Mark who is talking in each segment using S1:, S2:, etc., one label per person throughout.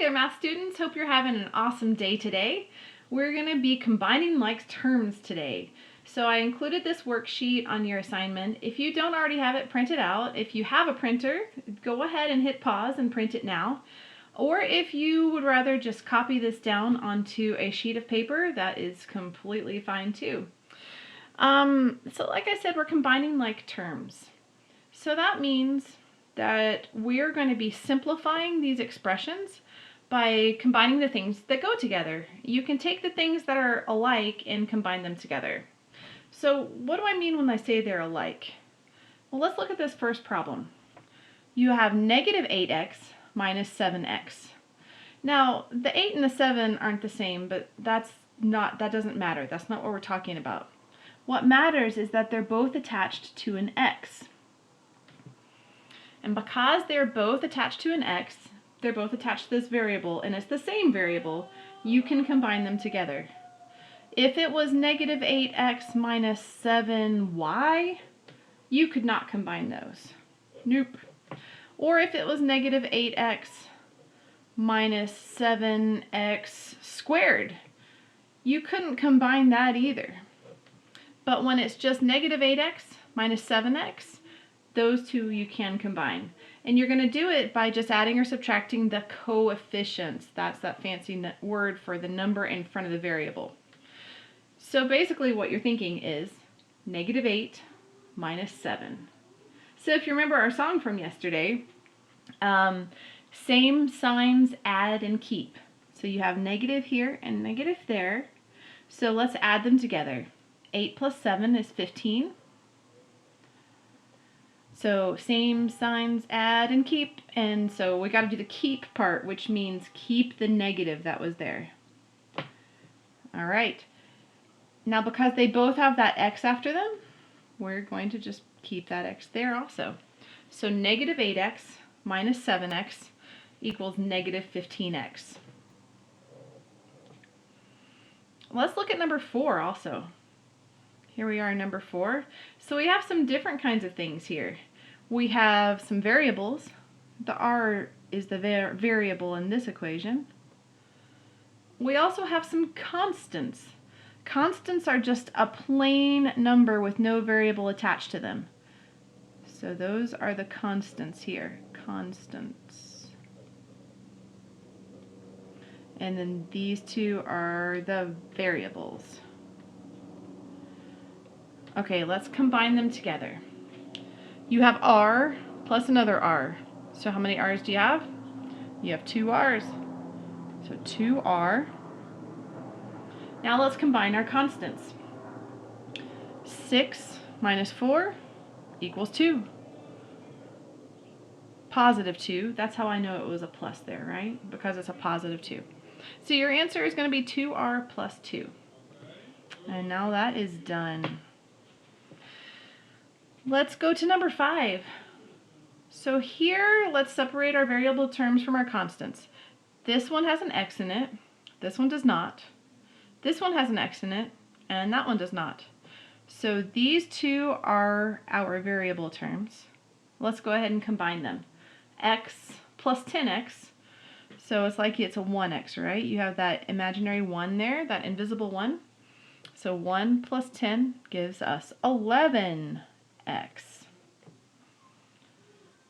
S1: there, math students. Hope you're having an awesome day today. We're going to be combining like terms today. So I included this worksheet on your assignment. If you don't already have it, print it out. If you have a printer, go ahead and hit pause and print it now. Or if you would rather just copy this down onto a sheet of paper, that is completely fine too. So like I said, we're combining like terms. So that means that we're going to be simplifying these expressions by combining the things that go together. You can take the things that are alike and combine them together. So what do I mean when I say they're alike? Well, let's look at this first problem. You have negative 8x minus 7x. Now, the 8 and the 7 aren't the same, but that doesn't matter. That's not what we're talking about. What matters is that they're both attached to an x. And because they're both attached to an x, they're both attached to this variable, and it's the same variable, you can combine them together. If it was negative 8x minus 7y, you could not combine those. Nope. Or if it was negative 8x minus 7x squared, you couldn't combine that either. But when it's just negative 8x minus 7x, those two you can combine. And you're going to do it by just adding or subtracting the coefficients. That's that fancy word for the number in front of the variable. So basically what you're thinking is negative 8 minus 7. So if you remember our song from yesterday, same signs, add and keep. So you have negative here and negative there. So let's add them together. 8 plus 7 is 15. So same signs, add and keep, and so we got to do the keep part, which means keep the negative that was there. All right. Now because they both have that x after them, we're going to just keep that x there also. So negative 8x minus 7x equals negative 15x. Let's look at number 4 also. Here we are in number 4. So we have some different kinds of things here. We have some variables. The r is the variable in this equation. We also have some constants. Constants are just a plain number with no variable attached to them. So those are the constants here. Constants. And then these two are the variables. Okay, let's combine them together. You have r plus another r. So how many r's do you have? You have 2 r's. So 2r. Now let's combine our constants. 6 minus 4 equals 2. Positive 2. That's how I know it was a plus there, right? Because it's a positive 2. So your answer is going to be 2r plus 2. And now that is done. Let's go to number 5. So here, let's separate our variable terms from our constants. This one has an x in it. This one does not. This one has an x in it, and that one does not. So these two are our variable terms. Let's go ahead and combine them. X plus 10x. So it's like it's a 1x, right? You have that imaginary 1 there, that invisible 1. So 1 plus 10 gives us 11x.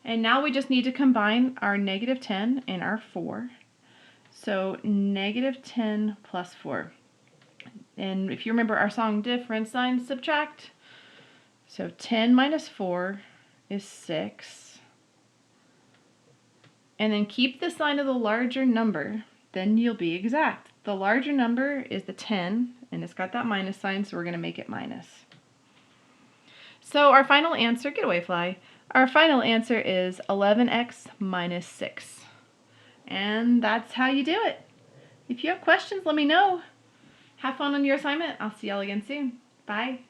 S1: And now we just need to combine our negative 10 and our 4. So negative 10 plus 4. And if you remember our song, different signs, subtract. So 10 minus 4 is 6. And then keep the sign of the larger number, then you'll be exact. The larger number is the 10, and it's got that minus sign, so we're going to make it minus. So our final answer, get away fly, our final answer is 11x minus 6. And that's how you do it. If you have questions, let me know. Have fun on your assignment. I'll see y'all again soon. Bye.